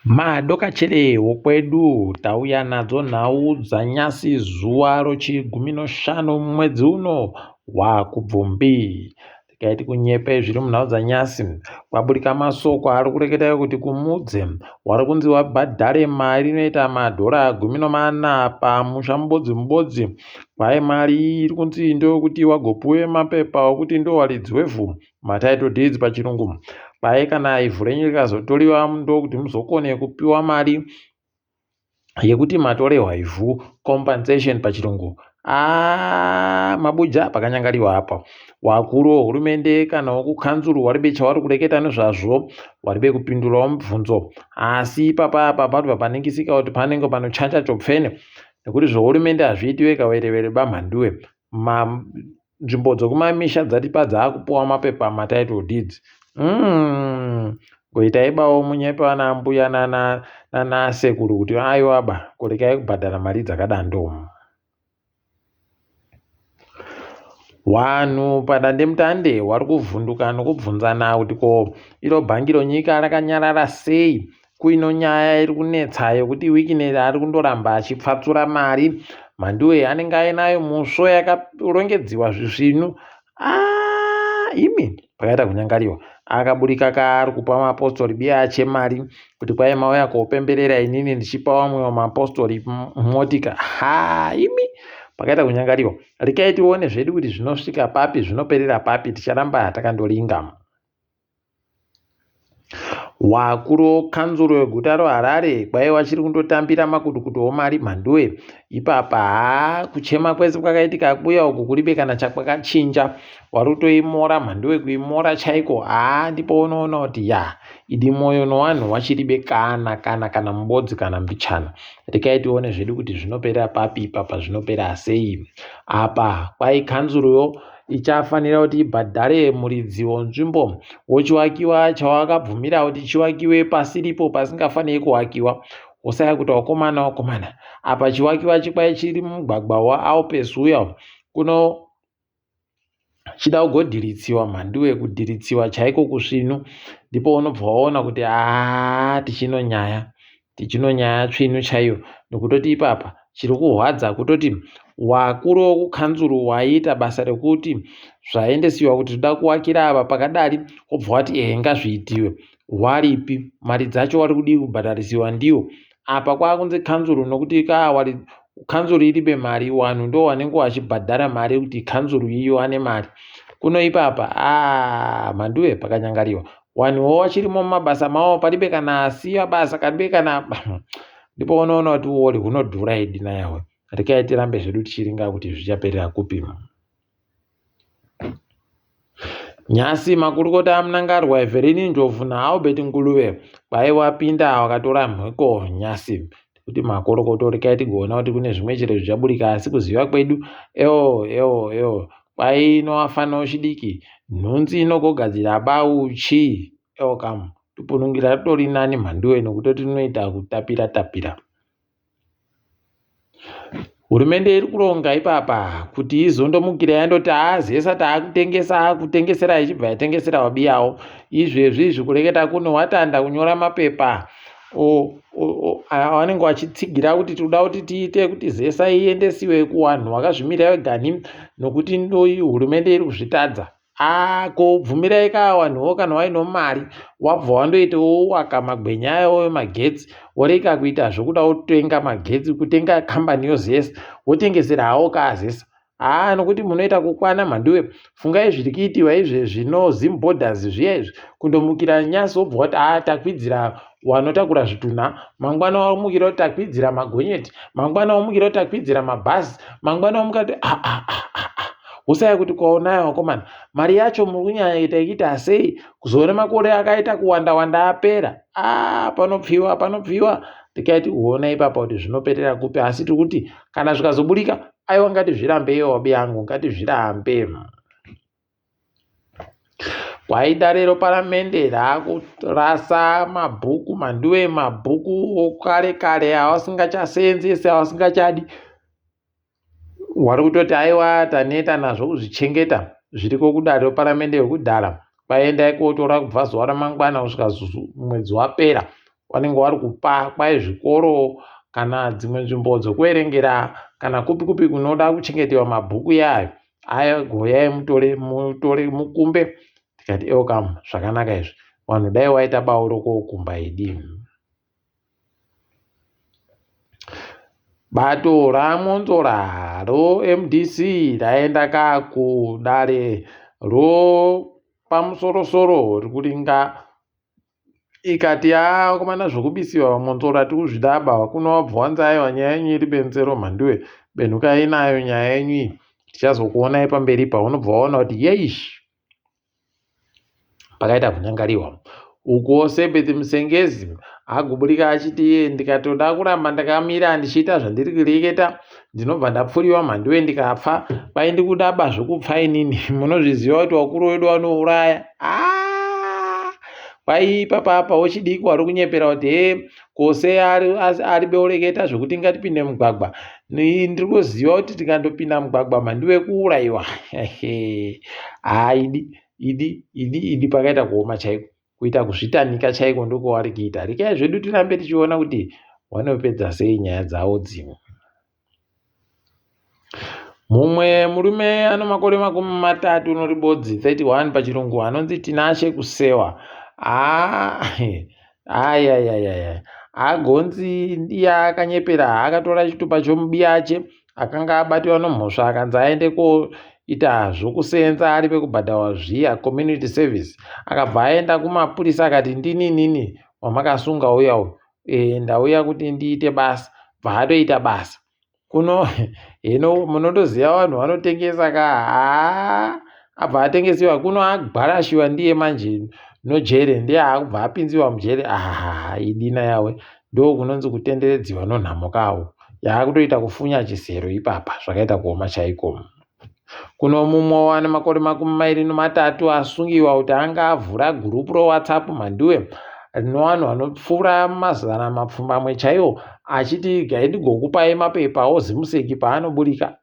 Madokachelewo kwedu tauya nadzo nhau dzanyasi zuwa rochi15 mwedzi uno waKubvumbi. Tikaiti kunyepe zviri munhau dzanyasi kwaburika masoko ari kureketa kuti kumudze wari kunzi wabhadhare mari inoita $14 pamusha mubodzi kwai mari iri kunzi ndokuti wagopuwe mapepa okuti ndowaridzwe vhu matitle deeds pachirungu. Kwai kana ivhu renyu rikazotoriwa ndokuti muzokone kupiwa mari yekuti matorehwa ivhu, compensation pachirungu. Mabuja pakanyangariwa apa. Wakuru wehurumende kana wekukanzuru waribe chavari kureketa nezvazvo, waribe kupindurawo mibvunzo. Asi ipapa patobva paningisika kuti panenge panochacha chopfene nekuti zvehurumende hazviitiwe kawerewere bamhanduwe. Nzvimbo dzokumamisha dzatipa dzakupuwa mapepa matitle deeds. Goitaibawo munyepe wana mbuya nana sekuru kuti aiwaba kurekai kubhadhara mari dzakadando. Wanhu padandemutande wari kuvhunduka nokubvunzana kuti ko iro bhangi ronyika rakanyarara sei, kuino nyaya iri kunetsa yokuti wikineri ari kundoramba achipfatsura mari. Mhanduwe anenge ainayo musvo yakarongedzwa zvisvinu. Imi pakaita kunyangariwa akaburika kaari kupa mapostori biya mari kuti kwai mauya kopemberera inini ndichipa vamwe vamapostori motika. Imi pakaita kunyangariwa. Rekai tione zvedu kuti zvinosvika papi zvinoperera papi, ticharamba takandoringa. Wakuru kanzuro weguta reHarare kwai wachiri kundotambira makudukudu omari mhanduwe. Ipapa kuchema kwese kwakaitika kubuya uku kuribe kana chakwakachinja. Wari kutoimora mhanduwe, kuimora chaiko. Ndipo unoona kuti idi moyo newanhu wachiribe kana mubodzi kana mbichana. Rekai tione zvedu kuti zvinoperera papi ipapa, zvinopera sei. Apa kwai kanzuroyo ichafanira kuti ibhadhare muridziwo nzvimbo wochiwakiwa chawakabvumira kuti chiwakiwe pasiripo pasingafaniri kuwakiwa. Usaya kuti wakomana apa chiwakiwa chikwai chiri mugwagwa waAlpes kuno chida kugodhiritsiwa mhanduwe, kudhiritsiwa chaiko kusvinu. Ndipo unobva waona kuti tichinonyaya tsvinu chaiyo. Nokutoti ipapa chiri kuhwadza kutoti wakuru wokukanzuru waiita basa rekuti zvaendesiwa kuti toda kuwakira apa pakadari obva wati ngazviitiwe. Waripi mari dzacho wari kudi kubhadharisiwa ndiwo. Apa kwakunze kanzuru nokuti kanzuru iribe mari, wanhu ndo wanenge wachibhadhara mari kuti kanzuru iwane mari. Kuno ipapa mhanduwe pakanyangariwa. Wanhuwo wachirimo mumabasa mawo paribe kana asiya basa karibe kana ndipo unoona kuti wori hunodhura idina yawe. Rekai tirambe zvedu tichiringa kuti zvichaperera kupi. Nyasi makurukota amunangarwa Everini Njovu naAlbert Nguluve kwai wapinda wakatora mhiko nyasi kuti makorokoto. Rekai tigoona kuti kune zvimwe chero zvichaburika, asi kuziva kwedu kwai inoafana uchidiki nhunzi inogogadzira bauchi kam tupunungira tori nani mhanduwe nokuti tinoita kutapira. Hurumende iri kuronga ipapa kuti izondomukira yandoti zesa takutengesera ichibva yatengesera wabiyawo. Izvezvi kureketa kuno watanda kunyora mapepa wanenge wachitsigira kuti toda kuti tiite kuti zesa iendesiwe kuwanhu wakazvimira wegani nokuti ndoi hurumende iri kuzvitadza. Kobvumirai wanhuwo kana waino mari wabva wandoitawo waka magwenya ayo emagetsi woreka kuita zvokuda kutenga magetsi, kutenga kambani yozesa wotengeserawo kazesa. Nokuti munoita kukwana mhanduwe. Fungai zviri kuitiwa izvezvi Zim Borders zviya izvi kundomukira nyasi wobva wati takwidzira wanotakura zvitunha, mangwana wamukira kuti takwidzira magonyeti, mangwana wamukira kuti takwidzira mabhazi, mangwana wamukira kuti usaya kuti kwaonayo wakomana mari yacho muri kunyanya ita ichita sei kuzoona makore akaita kuwanda apera. Panopfiwa. Tikaiti uona ipapa kuti zvinoperera kupi, asi tikuti kana zvikazoburika aiwa ngati zvirambe wabi yangu, ngati zvirambe. Kwaita rero paramende rakurasa mabhuku mhanduwe, mabhuku okare awasingachaseenzesi awasingachadi. Wari kutoti aiwa taneta nazvo kuzvichengeta zviriko kudaro paramende yekudhara. Kwaendai kotora kubva zuva ramangwana kusvika mwedzi wapera vanenge vari kupa kwai zvikoro kana dzimwe nzvimbo dzokuerengera kana kupi kupi kunoda kuchengetewa mabhuku yayo. Aya goyai mutore mukumbe. Tikati kam zvakanaka izvi, vanhu dai waita bauro kokumba idi. Bato raMonzora roMDC raenda kakudare ropamusorosoro rikuringa ikati komana zvokubisiwa Monzora tikuzvidaba kuno wabva wanzaiwa nyaya yenyu iri benzero mhanduwe benukai nayo nyaya yenyu tichazokuonai pamberi paunobva waona kuti yeish pakaita kunyangariwa uko. Sebeti Musengezi aguburika achiti ndikatoda kuramba ndakamira ndichiita zvandiri kureketa ndinobva ndapfuriwa mhanduwe ndikapfa. Kwai ndikudaba zvokupfa inini, munozviziva kuti wakuru wedu wanouraya. Kwai ipapa wochidiki wari kunyepera kuti kose ari beureketa zvokuti ngatipinde mugwagwa. Ndiri kuziva kuti tikandopinda mugwagwa mhanduwe kuurayiwa. Idi pakaita kuoma chaiko, kuita kuzvitanika chaiko ndokwavari kuita. Rekai zvedu tirambe tichiona kuti vanopedza sei nyaya dzavo dzimwe. Mumwe murume ano makore 30 noribodzi 31 pachirungu anonzi Tinashe Kusewa agonzi ndiye akanyepera akatora chitupa chomubiyache akanga abatiwa nomhosva akanzi aende koita zvokusenza ari pekubhadhawa zviya community service. Akabva aenda kumapurisa akati ndini wamakasunga uya uyu, ndauya kuti ndiite basa. Bva atoita basa. Kuno munondoziva vanhu vanotengesa abva atengesiwa kuno agbarashiwa ndiye manje nojere, ndiye akubva apinziwa mujere. Idina yawe ndo kunonzi kutenderedziwa nonhamukawo, yaakutoita kufunya chisero ipapa, zvakaita kuoma chaiko. Kuno mumwe wane makore 23 asungiwa kuti anga avhura gurupu roWhatsApp mhanduwe rinowanhu vanopfuura mazana mapfumbamwe chaiwo achiti gai ndigokupai mapepa ozimuseki paanoburika.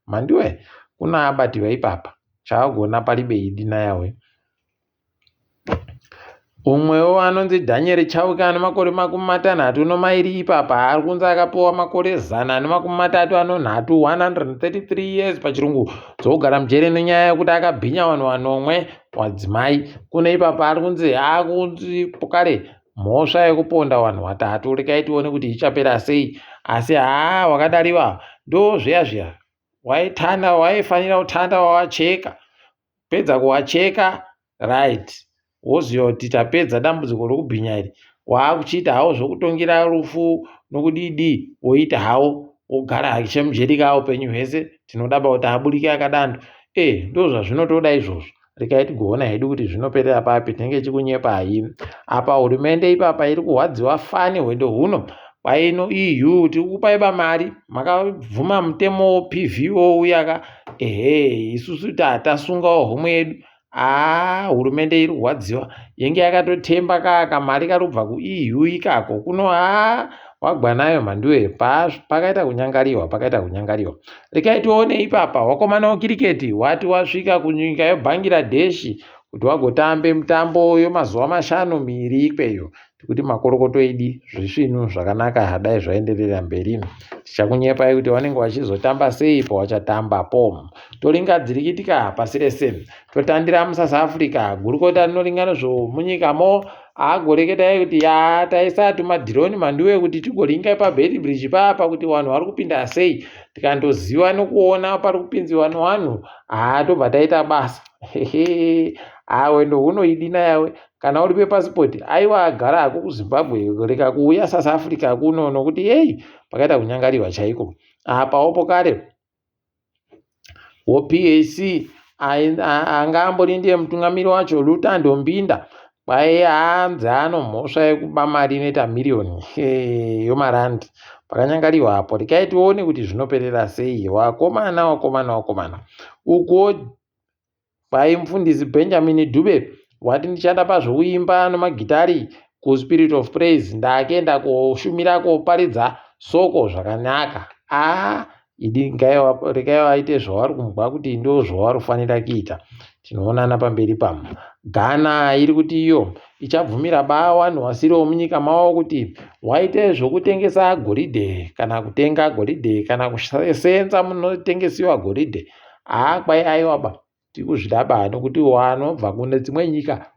Mhanduwe kuno abatiwa ipapa, chaagona paribe idina yawe. Umwewo anonzi Daniel Chauka ane makore 62 ipapa ari kunzi akapiwa makore 133 133 years pachirungu dzokugara mujere nenyaya yekuti akabhinya vanhu vanomwe wadzimai. Kuno ipapa ari kunzi kare mhosva yekuponda vanhu 3. Rekai tione kuti ichapera sei. Asi wakadariwa ndo zviya waifanira kutanda wawacheka. Pedza kuwacheka right woziva kuti tapedza dambudziko rokubhinya iri, waakuchiita hawo zvokutongera rufu nokudidi, woita hawo ogara achemujeri kawo penyu hwese. Tinodaba kuti aburike akadando. Ndo zvazvinotoda izvozvo. Rekai tigoona hedu kuti zvinoperera papi, tinenge chikunyepai. Apa hurumende ipapa iri kuhwadziwa fani hwendo huno paino EU tiri kupaiba mari, makabvuma mutemo PVO uyaka. Isusu tasungawo homwe yedu. Hurumende iri kuhwadziwa, yenge yakatotemba kamari karubva kuEU ikako. Kuno wagwanayo mhanduwe, pakaita kunyangariwa. Rekai tione ipapa wakomana wekiriketi wati wasvika kunyika yeBangladesh kuti wagotambe mutambo yemazuva 5 ikweyo. Tikuti makorokoto edi zvisvinu zvakanaka hadai zvaenderera mberi. Tichakunyepai kuti vanenge vachizotamba sei pawachatambapo. Toringa dzirikitika pasi rese. Totandira muSouth Africa, gurukota rinoringa nezvomunyikamo agoreketai kuti taisatu madhironi mhanduwe kuti tigoringa paBerry Bridge papa kuti vanhu vari kupinda sei. Tikandoziva nokuona pari kupinziwa nevanhu tobva taita basa. Wendo huno idina yawe. Kana uri pepasipoti aiwa agara hako kuZimbabwe, reka kuuya South Africa kuno nokuti pakaita kunyangariwa chaiko. Pawopo kare woPAC anga ambori ndiye mutungamiri wacho Lutando Mbinda kwai anzi mhosva yekuba mari inoita miriyoni yomarandi. Pakanyangariwa apo. Rekai tione kuti zvinoperera sei. Wakomana uko kwai mufundisi Benjamin Dube wati ndichanda pazvokuimba nomagitari kuSpirit of Praise, ndakenda koshumira koparidza soko zvakanaka. idi rekai vaite zvavari kumugwa kuti ndo zvavari kufanira kuita. Tinoonana pamberi pamo. Ghana iri kuti iyo ichabvumira vanhu vasiriwo munyika mavo kuti waite zvokutengesa goridhe kana kutenga goridhe kana kusenza munotengesiwa goridhe, kwai aiwaba tikuzvidaba nokuti wanobva kune dzimwe nyika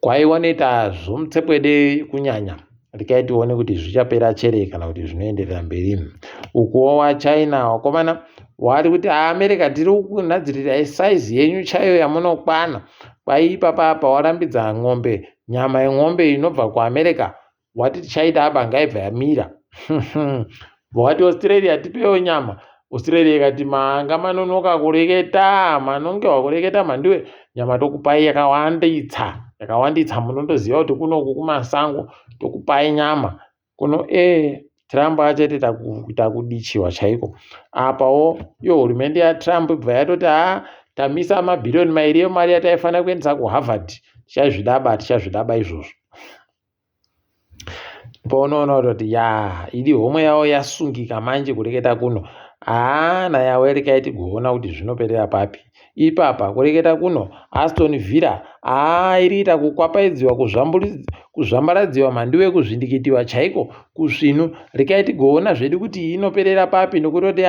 kwaioneta zvomutsepwede kunyanya. Rekai tione kuti zvichapera chere kana kuti zvinoenderera mberi. Ukuwo waChina wakomana wari kuti America tiri kunadzirirai saizi yenyu chaiyo yamunokwana. Kwai ipapa warambidza ng'ombe, nyama yeng'ombe inobva kuAmerica wati tichaita apa ngaibva yamira. Wati Australia tipewo nyama. Australia ikati manga manonoka kureketa, manonge wakureketa mandiwe nyama tokupai yakawanditsa munondoziva kuti kunoku kumasango tokupai nyama kuno. Trump achati takudichiwa chaiko apawo. Hurumende yaTrump ibva yatoti tamisa mabhirioni mairi emari yataifanira kuendesa kuHarvard. Tichazvidaba izvozvo. Paunoona kuti idi homwe yavo yasungika manje kureketa kuno. Nayawe rekai tigoona kuti zvinoperera papi. Ipapa kureketa kuno Aston Villa iriita kukwapaidziwa, kuzvambaradziwa mandiwe, kuzvindikitiwa chaiko kusvinu. Rekai tigoona zvedu kuti inoperera papi nokutoti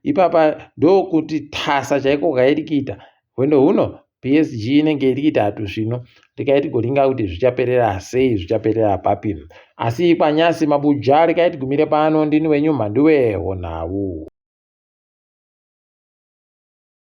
ipapa ndokuti tasa chaiko kairi kuita. Hwendo huno PSG inenge iri kuita zvino. Rekai tigoringa kuti zvichaperera sei, zvichaperera papi. Asi kwanyasi mabuja rekai tigumire pano. Ndini wenyu Mhanduwe Honawu.